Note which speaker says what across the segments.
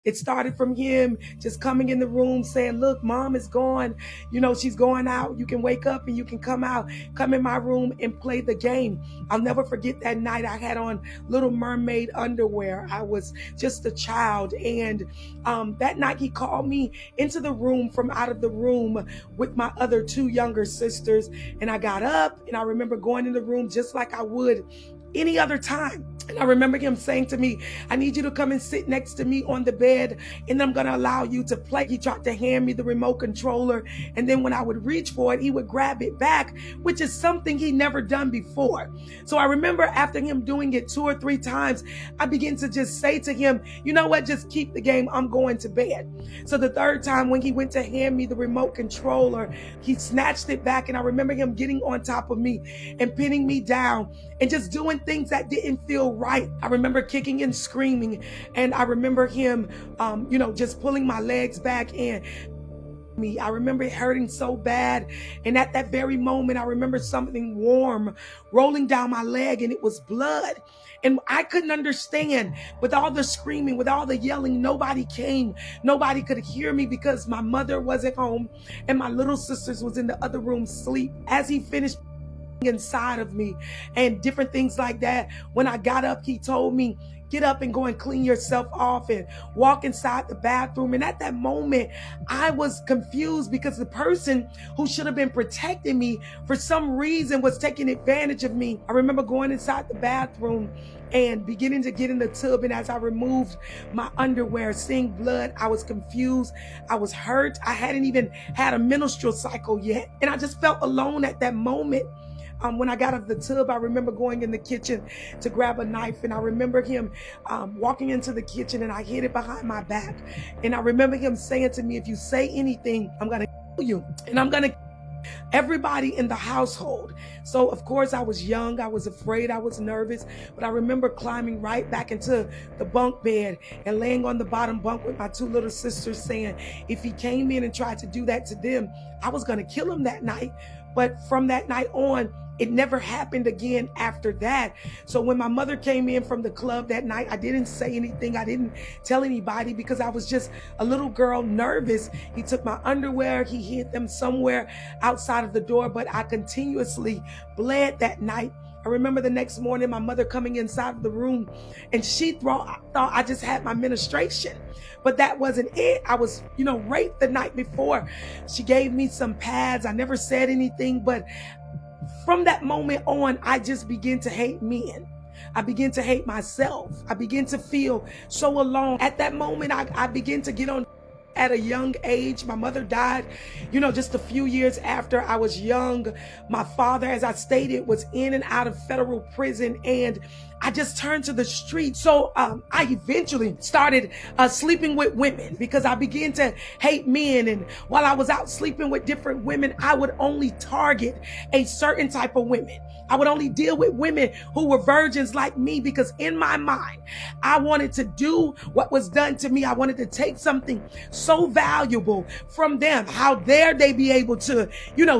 Speaker 1: It started from him just coming in the room saying, look, mom is gone. She's going out. You can wake up and you can come out, come in my room and play the game. I'll never forget that night. I had on Little Mermaid underwear. I was just a child. And that night he called me into the room from out of the room with my other two younger sisters. And I got up and I remember going in the room just like I would any other time. And I remember him saying to me, I need you to come and sit next to me on the bed, and I'm going to allow you to play. He tried to hand me the remote controller, and then when I would reach for it, he would grab it back, which is something he never done before. So I remember after him doing it 2 or 3 times, I began to just say to him, you know what, just keep the game, I'm going to bed. So the third time when he went to hand me the remote controller, he snatched it back, and I remember him getting on top of me and pinning me down and just doing things that didn't feel right. I remember kicking and screaming, and I remember him, just pulling my legs back and I remember it hurting so bad. And at that very moment, I remember something warm rolling down my leg, and it was blood. And I couldn't understand. With all the screaming, with all the yelling, nobody came. Nobody could hear me because my mother wasn't home and my little sisters was in the other room asleep. As he finished inside of me and different things like that, when I got up, he told me, get up and go and clean yourself off and walk inside the bathroom. And at that moment, I was confused because the person who should have been protecting me for some reason was taking advantage of me. I remember going inside the bathroom and beginning to get in the tub. And as I removed my underwear, seeing blood, I was confused. I was hurt. I hadn't even had a menstrual cycle yet. And I just felt alone at that moment. When I got out of the tub, I remember going in the kitchen to grab a knife, and I remember him walking into the kitchen, and I hid it behind my back. And I remember him saying to me, if you say anything, I'm going to kill you, and I'm going to everybody in the household. So of course I was young, I was afraid, I was nervous, but I remember climbing right back into the bunk bed and laying on the bottom bunk with my 2 little sisters, saying if he came in and tried to do that to them, I was going to kill him that night. But from that night on, it never happened again after that. So when my mother came in from the club that night, I didn't say anything. I didn't tell anybody because I was just a little girl, nervous. He took my underwear. He hid them somewhere outside of the door, but I continuously bled that night. I remember the next morning, my mother coming inside of the room, and she thought I just had my menstruation, but that wasn't it. I was, raped the night before. She gave me some pads. I never said anything, but from that moment on, I just began to hate men. I began to hate myself. I began to feel so alone. At that moment, I began to get on at a young age. My mother died, just a few years after I was young. My father, as I stated, was in and out of federal prison, and I just turned to the street. So I eventually started sleeping with women because I began to hate men. And while I was out sleeping with different women, I would only target a certain type of women. I would only deal with women who were virgins like me, because in my mind, I wanted to do what was done to me. I wanted to take something so valuable from them. How dare they be able to,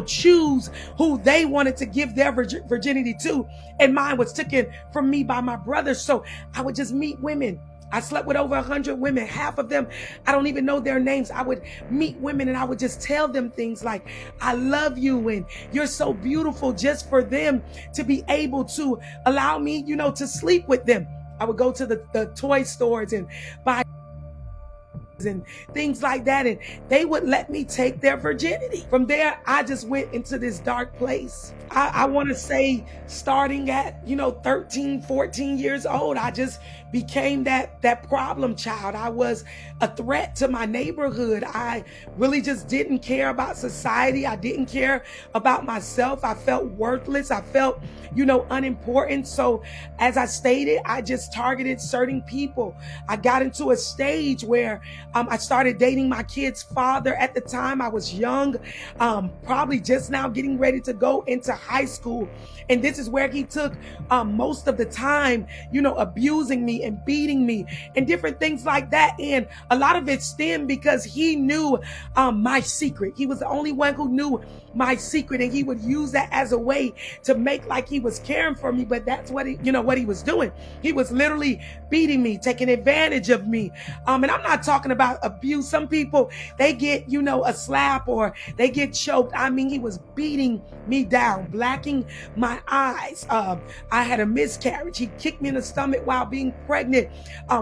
Speaker 1: choose who they wanted to give their virginity to. And mine was taken from me by my brothers. So I would just meet women. I slept with over 100 women. Half of them, I don't even know their names. I would meet women and I would just tell them things like, I love you and you're so beautiful, just for them to be able to allow me, to sleep with them. I would go to the toy stores and buy and things like that, and they would let me take their virginity. From there, I just went into this dark place. I want to say starting at 13, 14 years old, I just became that problem child. I was a threat to my neighborhood. I really just didn't care about society. I didn't care about myself. I felt worthless. I felt unimportant. So as I stated, I just targeted certain people. I got into a stage where I started dating my kid's father at the time. I was young, probably just now getting ready to go into high school. And this is where he took most of the time, abusing me and beating me and different things like that. And a lot of it stemmed because he knew my secret. He was the only one who knew my secret, and he would use that as a way to make like he was caring for me. But that's what what he was doing. He was literally beating me, taking advantage of me. And I'm not talking about abuse. Some people, they get, a slap or they get choked. I mean, he was beating me down, blacking my eyes. I had a miscarriage. He kicked me in the stomach while being pregnant.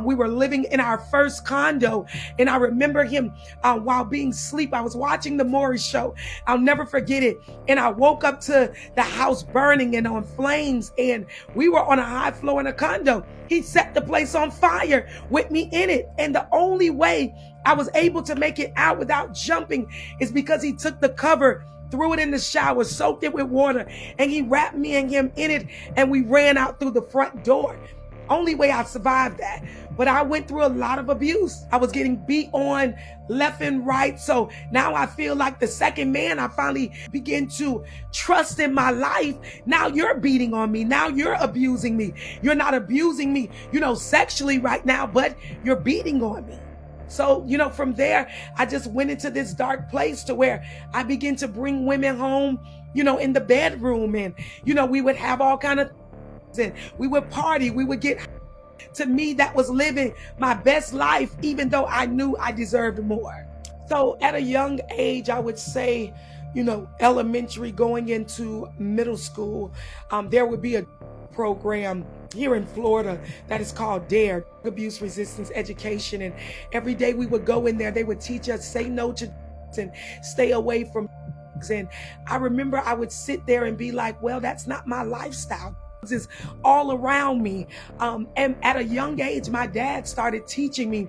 Speaker 1: We were living in our first condo, and I remember him while being asleep. I was watching the Maury show. I'll never forget it. And I woke up to the house burning and on flames, and we were on a high floor in a condo. He set the place on fire with me in it. And the only way I was able to make it out without jumping is because he took the cover, threw it in the shower, soaked it with water, and he wrapped me and him in it, and we ran out through the front door. Only way I survived that. But I went through a lot of abuse. I was getting beat on left and right. So now I feel like the second man. I finally begin to trust in my life. Now you're beating on me. Now you're abusing me. You're not abusing me, sexually right now, but you're beating on me. So, from there, I just went into this dark place to where I began to bring women home, in the bedroom, and, we would have all kind of and we would party, we would get. To me, that was living my best life, even though I knew I deserved more. So at a young age, I would say, elementary going into middle school, there would be a program here in Florida that is called DARE, Abuse Resistance Education. And every day we would go in there, they would teach us, say no to and stay away from. And I remember I would sit there and be like, well, that's not my lifestyle. Is all around me. And at a young age, my dad started teaching me,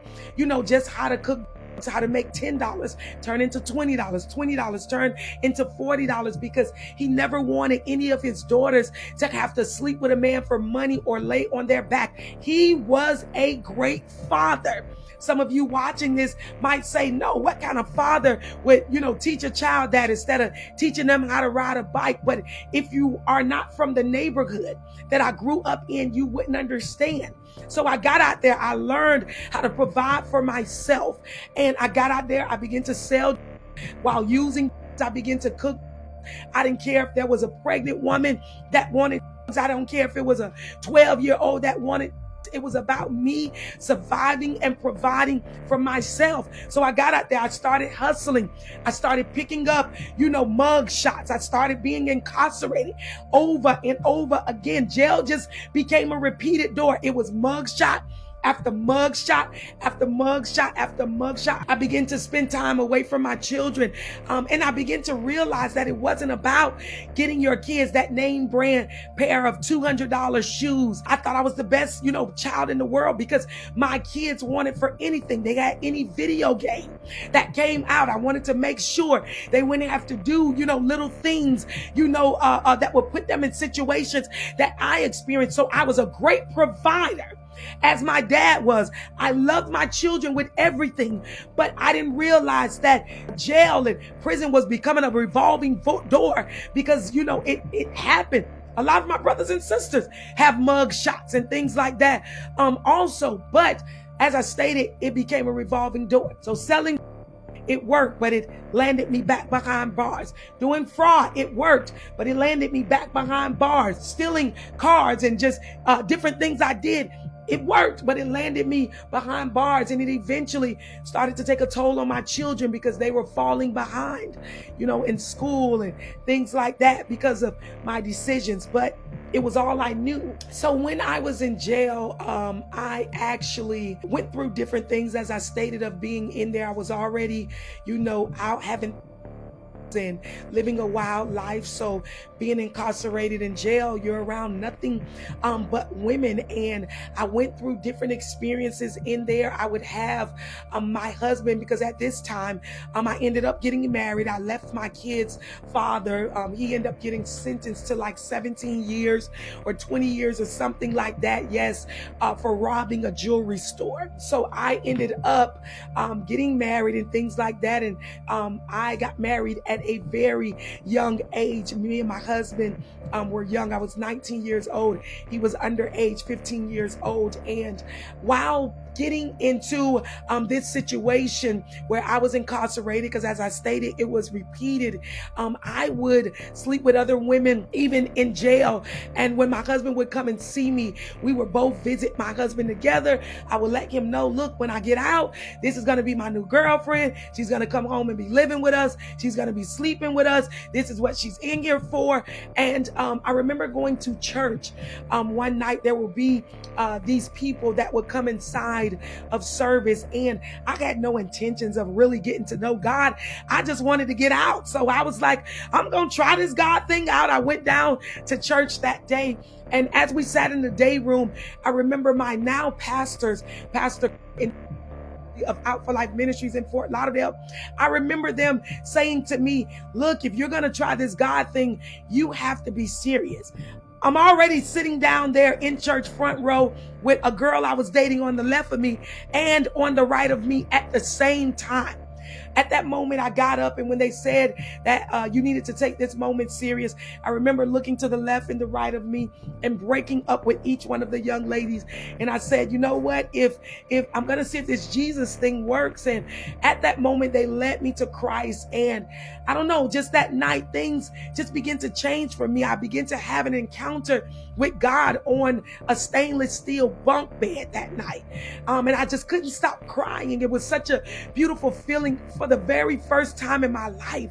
Speaker 1: just how to cook, how to make $10 turn into $20, $20 turn into $40, because he never wanted any of his daughters to have to sleep with a man for money or lay on their back. He was a great father. Some of you watching this might say, no, what kind of father would, teach a child that instead of teaching them how to ride a bike? But if you are not from the neighborhood that I grew up in, you wouldn't understand. So I got out there, I learned how to provide for myself. And I got out there, I began to sell while using, I began to cook. I didn't care if there was a pregnant woman that wanted, I don't care if it was a 12-year-old that wanted. It was about me surviving and providing for myself. So I got out there. I started hustling. I started picking up, mug shots. I started being incarcerated over and over again. Jail just became a repeated door. It was mug shot after mug shot, after mug shot, after mug shot. I began to spend time away from my children. And I began to realize that it wasn't about getting your kids that name brand pair of $200 shoes. I thought I was the best, child in the world because my kids wanted for anything. They had any video game that came out. I wanted to make sure they wouldn't have to do, little things, that would put them in situations that I experienced. So I was a great provider. As my dad was. I loved my children with everything, but I didn't realize that jail and prison was becoming a revolving door because, it happened. A lot of my brothers and sisters have mug shots and things like that also. But as I stated, it became a revolving door. So selling, it worked, but it landed me back behind bars. Doing fraud, it worked, but it landed me back behind bars. Stealing cards and just different things I did, it worked, but it landed me behind bars, and it eventually started to take a toll on my children because they were falling behind, in school and things like that because of my decisions. But it was all I knew. So when I was in jail, I actually went through different things, as I stated, of being in there. I was already, out having and living a wild life. So being incarcerated in jail, you're around nothing but women. And I went through different experiences in there. I would have my husband, because at this time I ended up getting married. I left my kids' father. He ended up getting sentenced to like 17 years or 20 years or something like that. Yes, for robbing a jewelry store. So I ended up getting married and things like that. And I got married at a very young age. Me and my husband were young. I was 19 years old. He was underage, 15 years old. And while getting into this situation where I was incarcerated, because as I stated, it was repeated, I would sleep with other women, even in jail. And when my husband would come and see me, we would both visit my husband together. I would let him know, look, when I get out, this is going to be my new girlfriend. She's going to come home and be living with us. She's going to be sleeping with us. This is what she's in here for. And I remember going to church one night. There will be these people that would come inside of service, and I had no intentions of really getting to know God. I just wanted to get out. So I was like, I'm going to try this God thing out. I went down to church that day, and as we sat in the day room, I remember my now pastor of Out for Life Ministries in Fort Lauderdale, I remember them saying to me, look, if you're going to try this God thing, you have to be serious. I'm already sitting down there in church front row with a girl I was dating on the left of me and on the right of me at the same time. At that moment, I got up, and when they said that you needed to take this moment serious, I remember looking to the left and the right of me and breaking up with each one of the young ladies. And I said, you know what? If I'm going to see if this Jesus thing works. And at that moment, they led me to Christ. And I don't know, just that night, things just began to change for me. I began to have an encounter with God on a stainless steel bunk bed that night. And I just couldn't stop crying. It was such a beautiful feeling. For the very first time in my life,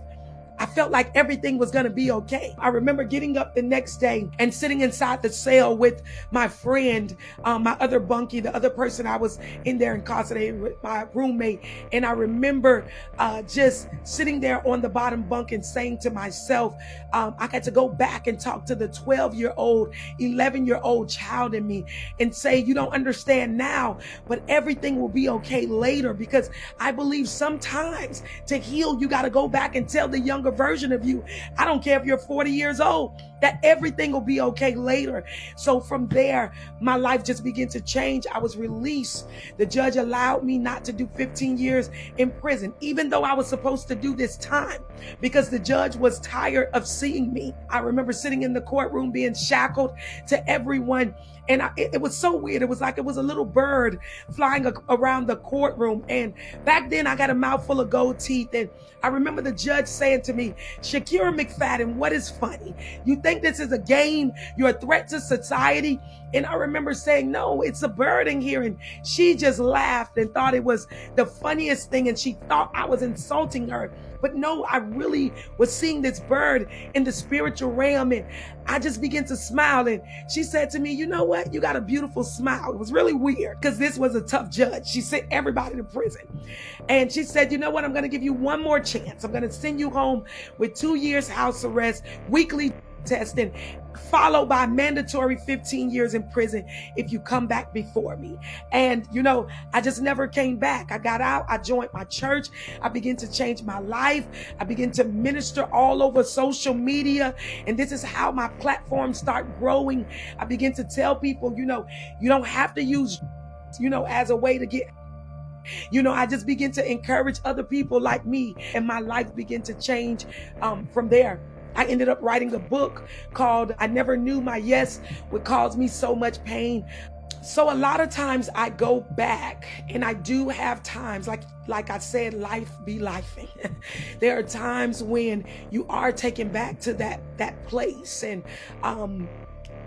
Speaker 1: I felt like everything was going to be okay. I remember getting up the next day and sitting inside the cell with my friend, my other bunkie, the other person I was in there incarcerated with, my roommate. And I remember just sitting there on the bottom bunk and saying to myself, I got to go back and talk to the 12-year-old, 11-year-old child in me and say, you don't understand now, but everything will be okay later. Because I believe sometimes to heal, you got to go back and tell the younger version of you, I don't care if you're 40 years old, that everything will be okay later. So from there, my life just began to change. I was released. The judge allowed me not to do 15 years in prison, even though I was supposed to do this time, because the judge was tired of seeing me. I remember sitting in the courtroom being shackled to everyone. And it was so weird. It was like it was a little bird flying around the courtroom. And back then I got a mouthful of gold teeth. And I remember the judge saying to me, Shakira McFadden, what is funny? You think this is a game? You're a threat to society? And I remember saying, no, it's a bird in here. And she just laughed and thought it was the funniest thing. And she thought I was insulting her. But no, I really was seeing this bird in the spiritual realm. And I just began to smile. And she said to me, you know what? You got a beautiful smile. It was really weird because this was a tough judge. She sent everybody to prison. And she said, you know what? I'm going to give you one more chance. I'm going to send you home with 2 years house arrest, weekly testing, followed by mandatory 15 years in prison if you come back before me. And, you know, I just never came back. I got out. I joined my church. I began to change my life. I began to minister all over social media. And this is how my platform started growing. I began to tell people, you know, you don't have to use, you know, as a way to get. You know, I just began to encourage other people like me, and my life began to change from there. I ended up writing a book called I Never Knew My Yes Would Cause Me So Much Pain. So a lot of times I go back, and I do have times, like I said, life be lifing. There are times when you are taken back to that place. And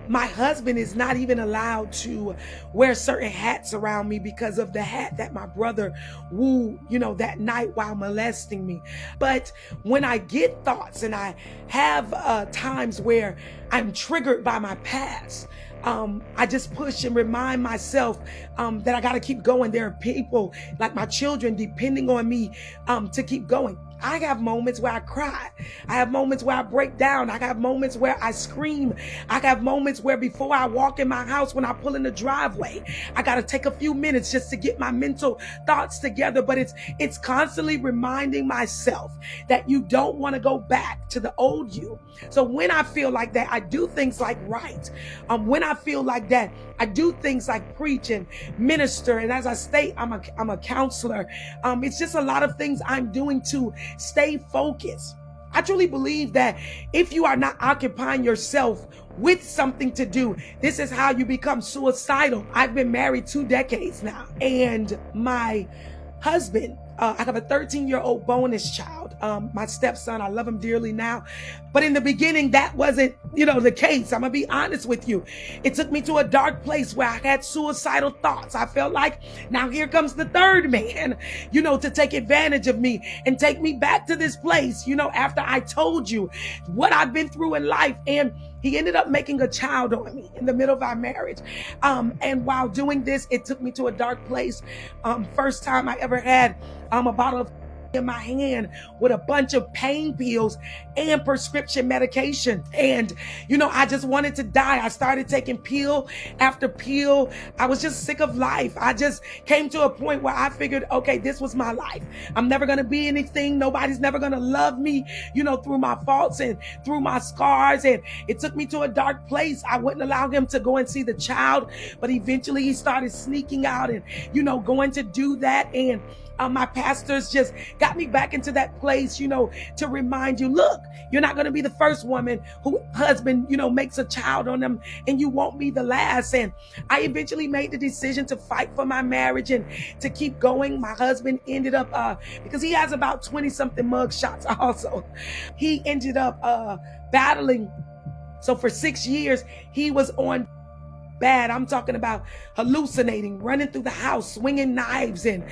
Speaker 1: my husband is not even allowed to wear certain hats around me because of the hat that my brother wore, you know, that night while molesting me. But when I get thoughts and I have times where I'm triggered by my past, I just push and remind myself that I got to keep going. There are people like my children depending on me to keep going. I have moments where I cry. I have moments where I break down. I have moments where I scream. I have moments where before I walk in my house, when I pull in the driveway, I got to take a few minutes just to get my mental thoughts together. But it's constantly reminding myself that you don't want to go back to the old you. So when I feel like that, I do things like write. When I feel like that, I do things like preach and minister. And as I state, I'm a counselor. It's just a lot of things I'm doing to stay focused. I truly believe that if you are not occupying yourself with something to do, this is how you become suicidal. I've been married 2 decades now, and my husband, I have a 13-year-old bonus child. My stepson, I love him dearly now. But in the beginning, that wasn't, the case. I'm going to be honest with you. It took me to a dark place where I had suicidal thoughts. I felt like, now here comes the third man, to take advantage of me and take me back to this place, after I told you what I've been through in life. And he ended up making a child on me in the middle of our marriage. And while doing this, it took me to a dark place. First time I ever had a bottle of in my hand with a bunch of pain pills and prescription medication. And, I just wanted to die. I started taking pill after pill. I was just sick of life. I just came to a point where I figured, okay, this was my life. I'm never going to be anything. Nobody's never going to love me, through my faults and through my scars. And it took me to a dark place. I wouldn't allow him to go and see the child, but eventually he started sneaking out and, going to do that. And my pastors just got me back into that place, to remind you, look, you're not going to be the first woman who husband, makes a child on them, and you won't be the last. And I eventually made the decision to fight for my marriage and to keep going. My husband ended up, because he has about 20 something mug shots also, he ended up battling. So for 6 years, he was on bad. I'm talking about hallucinating, running through the house, swinging knives, and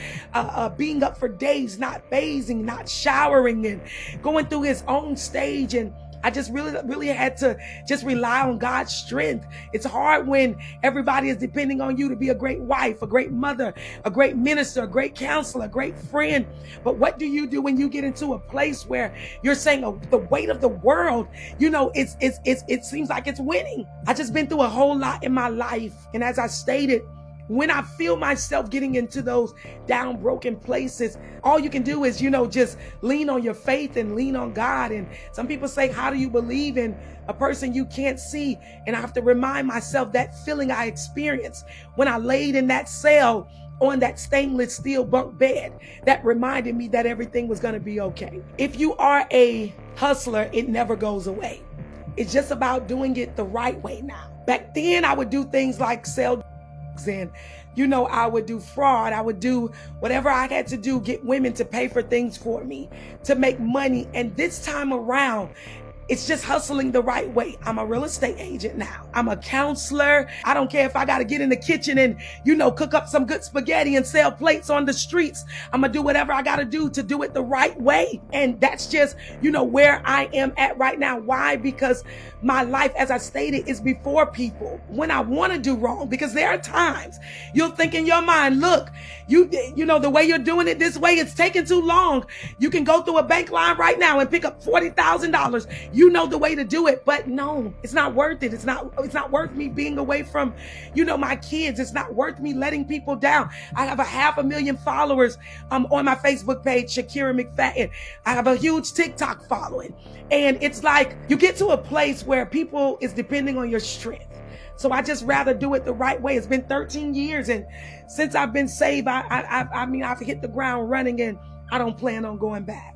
Speaker 1: being up for days, not bathing, not showering, and going through his own stage. And I just really had to just rely on God's strength. It's hard when everybody is depending on you to be a great wife, a great mother, a great minister, a great counselor, a great friend. But what do you do when you get into a place where you're saying, oh, the weight of the world, it seems like it's winning? I just been through a whole lot in my life. And as I stated, when I feel myself getting into those down, broken places, all you can do is, just lean on your faith and lean on God. And some people say, how do you believe in a person you can't see? And I have to remind myself that feeling I experienced when I laid in that cell on that stainless steel bunk bed, that reminded me that everything was going to be okay. If you are a hustler, it never goes away. It's just about doing it the right way now. Back then, I would do things like sell and I would do fraud. I would do whatever I had to do, get women to pay for things for me to make money. And this time around, it's just hustling the right way. I'm a real estate agent now. I'm a counselor. I don't care if I got to get in the kitchen and, cook up some good spaghetti and sell plates on the streets. I'm going to do whatever I got to do it the right way. And that's just, where I am at right now. Why? Because my life, as I stated, is before people. When I want to do wrong, because there are times you'll think in your mind, look, the way you're doing it this way, it's taking too long. You can go through a bank line right now and pick up $40,000. You know the way to do it, but no, it's not worth it. It's not worth me being away from, my kids. It's not worth me letting people down. I have 500,000 followers on my Facebook page, Shakira McFadden. I have a huge TikTok following. And it's like you get to a place where people is depending on your strength. So I just rather do it the right way. It's been 13 years. And since I've been saved, I've hit the ground running, and I don't plan on going back.